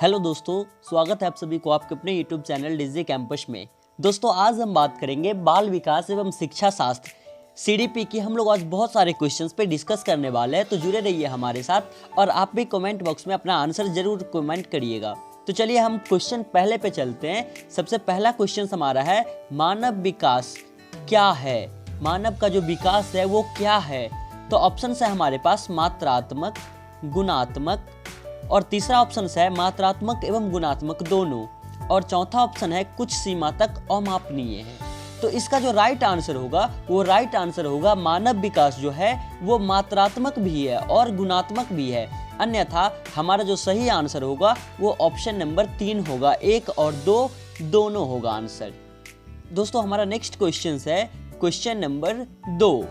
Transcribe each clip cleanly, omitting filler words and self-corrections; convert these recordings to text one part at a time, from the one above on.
Hello दोस्तों, स्वागत है आप सभी को आपके अपने यूट्यूब चैनल डिजी कैंपस में। दोस्तों आज हम बात करेंगे बाल विकास एवं शिक्षा शास्त्र सीडीपी की। हम लोग आज बहुत सारे क्वेश्चंस पे डिस्कस करने वाले हैं, तो जुड़े रहिए हमारे साथ और आप भी कमेंट बॉक्स में अपना आंसर जरूर कमेंट करिएगा। तो चलिए हम क्वेश्चन पहले पे चलते हैं। सबसे पहला क्वेश्चन हमारा है, मानव विकास क्या है? मानव का जो विकास है वो क्या है? तो ऑप्शन है हमारे पास मात्रात्मक, गुणात्मक, और तीसरा ऑप्शन है मात्रात्मक एवं गुणात्मक दोनों, और चौथा ऑप्शन है कुछ सीमा तक अमापनीय है। तो इसका जो राइट आंसर होगा वो राइट आंसर होगा मानव विकास जो है वो मात्रात्मक भी है और गुणात्मक भी है। अन्यथा हमारा जो सही आंसर होगा वो ऑप्शन नंबर 3 होगा, 1 और 2 दोनों होगा आंसर। दोस्तों हमारा नेक्स्ट क्वेश्चन है क्वेश्चन नंबर 2।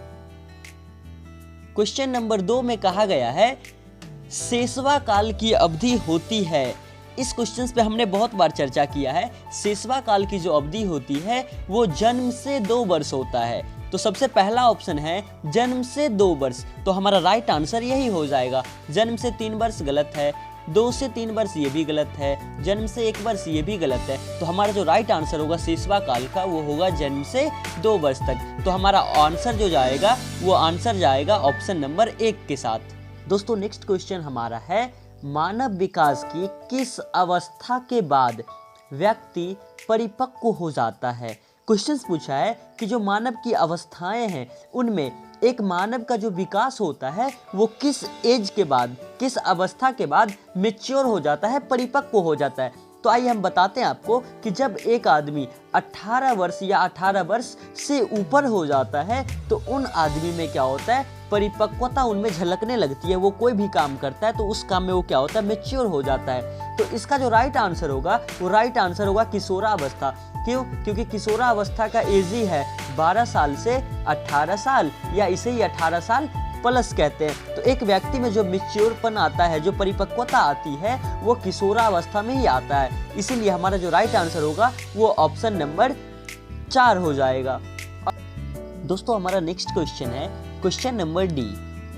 क्वेश्चन नंबर 2 में कहा गया है शेषवा काल की अवधि होती है। इस क्वेश्चन पे हमने बहुत बार चर्चा किया है। शेषवा काल की जो अवधि होती है वो जन्म से 2 वर्ष होता है। तो सबसे पहला ऑप्शन है जन्म से 2 वर्ष, तो हमारा राइट आंसर यही हो जाएगा। जन्म से 3 वर्ष गलत है, 2 से 3 वर्ष ये भी गलत है, जन्म से 1 वर्ष ये भी गलत है। तो हमारा जो राइट आंसर होगा शेषवा काल का वो होगा जन्म से 2 वर्ष तक। तो हमारा आंसर जो जाएगा वो आंसर जाएगा ऑप्शन नंबर 1 के साथ। दोस्तों नेक्स्ट क्वेश्चन हमारा है, मानव विकास की किस अवस्था के बाद व्यक्ति परिपक्व हो जाता है? क्वेश्चन पूछा है कि जो मानव की अवस्थाएं हैं उनमें एक मानव का जो विकास होता है वो किस एज के बाद, किस अवस्था के बाद मैच्योर हो जाता है, परिपक्व हो जाता है। तो आइए हम बताते हैं आपको कि जब एक आदमी 18 वर्ष या 18 वर्ष से ऊपर हो जाता है तो उन आदमी में क्या होता है, परिपक्वता उनमें झलकने लगती है। वो कोई भी काम करता है तो उस काम में वो क्या होता है, मैच्योर हो जाता है। तो इसका जो राइट आंसर होगा वो राइट आंसर होगा किशोरावस्था। क्यों? क्योंकि किशोरावस्था का एज ही है 12 साल से 18 साल, या इसे ही 18 साल प्लस कहते हैं। तो एक व्यक्ति में जो मैच्योरपन आता है, जो परिपक्वता आती है, वो किशोरावस्था में ही आता है। इसीलिए हमारा जो राइट आंसर होगा वो ऑप्शन नंबर 4 हो जाएगा। दोस्तों हमारा नेक्स्ट क्वेश्चन है क्वेश्चन नंबर डी।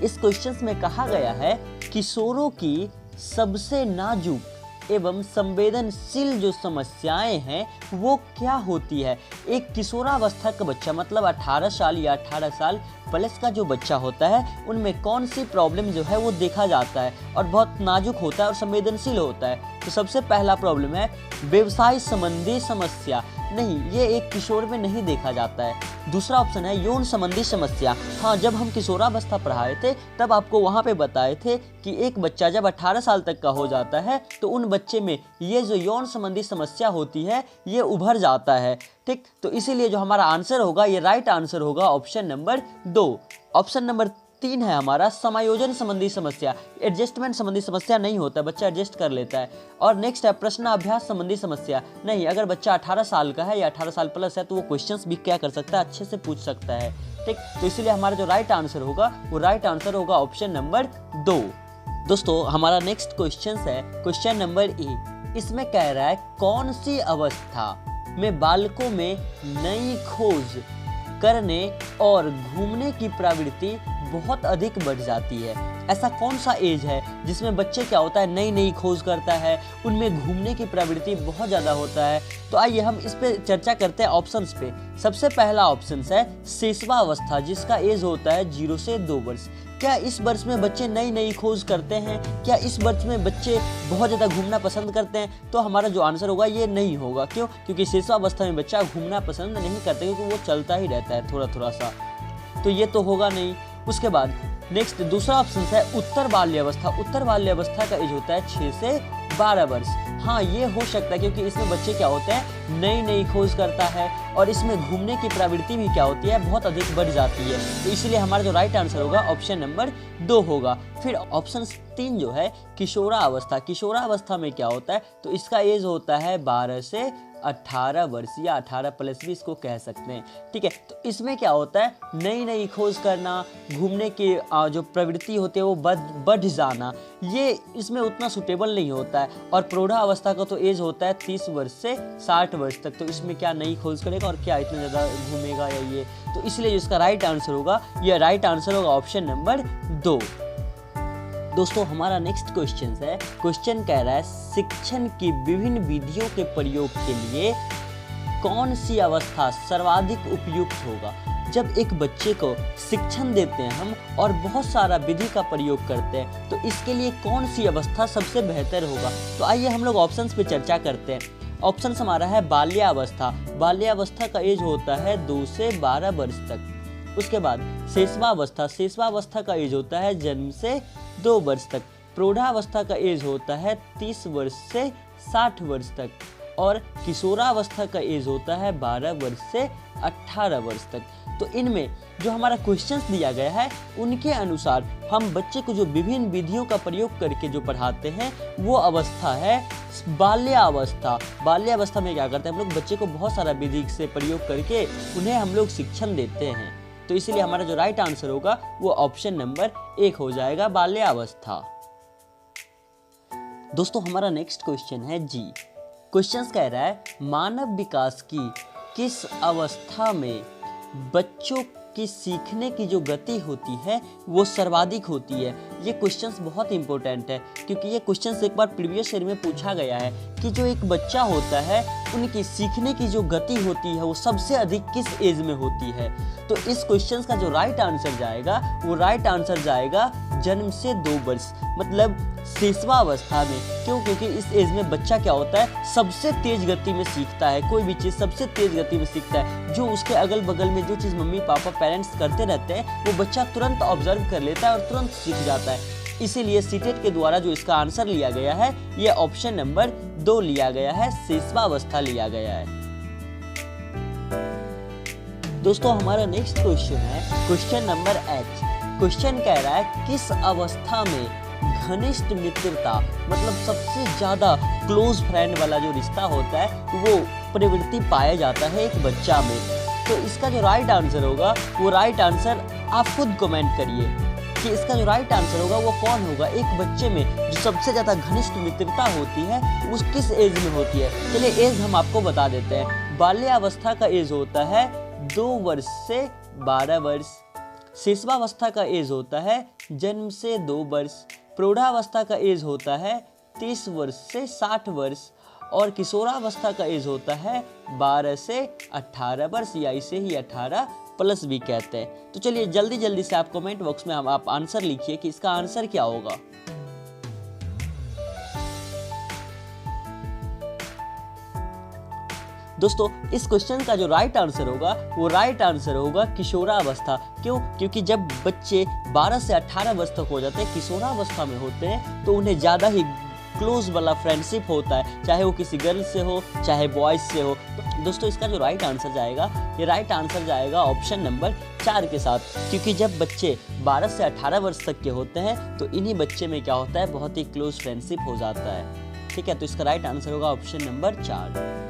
इस क्वेश्चन में कहा गया है किशोरों की सबसे नाजुक एवं संवेदनशील जो समस्याएं हैं वो क्या होती है? एक किशोरावस्था का बच्चा मतलब 18 साल या 18 साल प्लस का जो बच्चा होता है उनमें कौन सी प्रॉब्लम जो है वो देखा जाता है और बहुत नाजुक होता है और संवेदनशील होता है। तो सबसे पहला प्रॉब्लम है व्यवसाय संबंधी समस्या। नहीं, ये एक किशोर में नहीं देखा जाता है। दूसरा ऑप्शन है यौन संबंधी समस्या। हाँ, जब हम किशोरावस्था पढ़ाए थे तब आपको वहाँ पे बताए थे कि एक बच्चा जब 18 साल तक का हो जाता है तो उन बच्चे में ये जो यौन संबंधी समस्या होती है ये उभर जाता है। ठीक, तो इसीलिए जो हमारा आंसर होगा ये राइट आंसर होगा ऑप्शन नंबर 2। ऑप्शन नंबर 3 है हमारा समायोजन संबंधी समस्या। एडजस्टमेंट संबंधी समस्या नहीं होता, बच्चा एडजस्ट कर लेता है। और नेक्स्ट है प्रश्नाभ्यास संबंधी समस्या। नहीं, अगर बच्चा 18 साल का है या 18 साल प्लस है तो वो क्वेश्चंस भी क्या कर सकता है, अच्छे से पूछ सकता है। ठीक, तो इसीलिए हमारा जो राइट आंसर होगा वो राइट आंसर होगा ऑप्शन नंबर 2। दोस्तों हमारा नेक्स्ट क्वेश्चन है क्वेश्चन नंबर ए। इसमें कह रहा है कौन सी अवस्था में बालकों में नई खोज करने और घूमने की प्रवृत्ति बहुत अधिक बढ़ जाती है? ऐसा कौन सा एज है जिसमें बच्चे क्या होता है, नई नई खोज करता है, उनमें घूमने की प्रवृत्ति बहुत ज़्यादा होता है? तो आइए हम इस पे चर्चा करते हैं ऑप्शंस पे। सबसे पहला ऑप्शन है शेषवा अवस्था, जिसका एज होता है 0 से 2 वर्ष। क्या इस वर्ष में बच्चे नई नई खोज करते हैं? क्या इस वर्ष में बच्चे बहुत ज़्यादा घूमना पसंद करते हैं? तो हमारा जो आंसर होगा ये नहीं होगा। क्यों? क्योंकि शेषवावस्था में बच्चा घूमना पसंद नहीं करता, क्योंकि वो चलता ही रहता है थोड़ा थोड़ा सा। तो ये तो होगा नहीं। उसके बाद नेक्स्ट दूसरा ऑप्शन है उत्तर बाल्यावस्था। उत्तर बाल्यावस्था का एज होता है 6 से 12 वर्ष। हाँ, ये हो सकता है क्योंकि इसमें बच्चे क्या होते हैं, नई नई खोज करता है और इसमें घूमने की प्रवृत्ति भी क्या होती है, बहुत अधिक बढ़ जाती है। तो इसलिए हमारा जो राइट आंसर होगा ऑप्शन नंबर 2 होगा। फिर ऑप्शन 3 जो है किशोरावस्था। किशोरावस्था में क्या होता है, तो इसका एज होता है 12 से 18 वर्ष या 18 प्लस भी इसको कह सकते हैं। ठीक है, तो इसमें क्या होता है, नई नई खोज करना, घूमने की जो प्रवृत्ति होती है वो बढ़ जाना, ये इसमें उतना सुटेबल नहीं होता है। और प्रौढ़ावस्था का तो एज होता है 30 वर्ष से 60 वर्ष तक। तो इसमें क्या नई खोज करेगा और क्या इतना ज़्यादा घूमेगा या ये, तो इसलिए इसका राइट आंसर होगा, ये राइट आंसर होगा ऑप्शन नंबर 2। दोस्तों हमारा नेक्स्ट क्वेश्चन है, क्वेश्चन कह रहा है शिक्षण की विभिन्न विधियों के प्रयोग के लिए कौन सी अवस्था सर्वाधिक उपयुक्त होगा। जब एक बच्चे को शिक्षण देते हैं हम और बहुत सारा विधि का प्रयोग करते हैं तो इसके लिए कौन सी अवस्था सबसे बेहतर होगा। तो आइए हम लोग ऑप्शंस पे चर्चा करते हैं। ऑप्शन हमारा है बाल्यावस्था। बाल्यावस्था का एज होता है 2 से 12 वर्ष तक। उसके बाद शेषवावस्था। शेषवावस्था का एज होता है जन्म से 2 वर्ष तक। प्रौढ़ावस्था का एज होता है 30 वर्ष से 60 वर्ष तक। और किशोरावस्था का एज होता है 12 वर्ष से 18 वर्ष तक। तो इनमें जो हमारा क्वेश्चंस दिया गया है उनके अनुसार हम बच्चे को जो विभिन्न विधियों का प्रयोग करके जो पढ़ाते हैं वो अवस्था है बाल्यावस्था। बाल्यावस्था में क्या करते हैं हम लोग, बच्चे को बहुत सारा विधि से प्रयोग करके उन्हें हम लोग शिक्षण देते हैं। तो इसीलिए हमारा जो राइट आंसर होगा वो ऑप्शन नंबर 1 हो जाएगा, बाल्यावस्था। दोस्तों हमारा नेक्स्ट क्वेश्चन है जी। क्वेश्चन कह रहा है मानव विकास की किस अवस्था में बच्चों की सीखने की जो गति होती है वो सर्वाधिक होती है। ये क्वेश्चंस बहुत इंपॉर्टेंट है क्योंकि ये क्वेश्चंस एक बार प्रीवियस ईयर में पूछा गया है कि जो एक बच्चा होता है उनकी सीखने की जो गति होती है वो सबसे अधिक किस एज में होती है। तो इस क्वेश्चन का जो राइट आंसर जाएगा वो राइट आंसर जाएगा जन्म से 2 वर्ष, मतलब शेषवावस्था में। क्यों? क्योंकि इस एज में बच्चा क्या होता है सबसे तेज गति में सीखता है। कोई भी चीज़ सबसे तेज गति में सीखता है। जो उसके अगल बगल में जो चीज़ मम्मी पापा पेरेंट्स करते रहते हैं वो बच्चा तुरंत ऑब्जर्व कर लेता है और तुरंत सीख जाता है। इसीलिए सीटेट के द्वारा जो इसका आंसर लिया गया है ये ऑप्शन नंबर 2 लिया गया है, शेषवावस्था लिया गया है। दोस्तों हमारा नेक्स्ट क्वेश्चन है क्वेश्चन नंबर H। क्वेश्चन कह रहा है किस अवस्था में घनिष्ठ मित्रता, मतलब सबसे ज्यादा क्लोज फ्रेंड वाला जो रिश्ता होता है वो प्रवृत्ति पाया जाता है एक बच्चा में। तो इसका जो राइट आंसर होगा वो राइट आंसर आप खुद कमेंट करिए कि इसका जो राइट आंसर होगा वो कौन होगा। एक बच्चे में जो सबसे ज्यादा घनिष्ठ मित्रता होती है उस किस एज में होती है। चलिए एज हम आपको बता देते हैं। बाल्यावस्था का एज होता है 2 वर्ष से 12 वर्ष। शेषवावस्था का एज होता है जन्म से 2 वर्ष। प्रौढ़ावस्था का एज होता है 30 वर्ष से 60 वर्ष। और किशोरावस्था का एज होता है 12 से 18 वर्ष, या इसे ही 18 प्लस भी कहते हैं। तो चलिए जल्दी जल्दी से आप कमेंट बॉक्स में आप आंसर लिखिए कि इसका आंसर क्या होगा। दोस्तों इस क्वेश्चन का जो राइट आंसर होगा वो राइट आंसर होगा किशोरावस्था। क्यों? क्योंकि जब बच्चे 12 से 18 वर्ष तक हो जाते हैं, किशोरावस्था में होते हैं, तो उन्हें ज़्यादा ही क्लोज वाला फ्रेंडशिप होता है, चाहे वो किसी गर्ल से हो चाहे बॉयज से हो। तो दोस्तों इसका जो राइट आंसर जाएगा ये राइट आंसर जाएगा ऑप्शन नंबर 4 के साथ। क्योंकि जब बच्चे 12 से 18 वर्ष तक के होते हैं तो इन्हीं बच्चे में क्या होता है बहुत ही क्लोज फ्रेंडशिप हो जाता है। ठीक है, तो इसका राइट आंसर होगा ऑप्शन नंबर 4।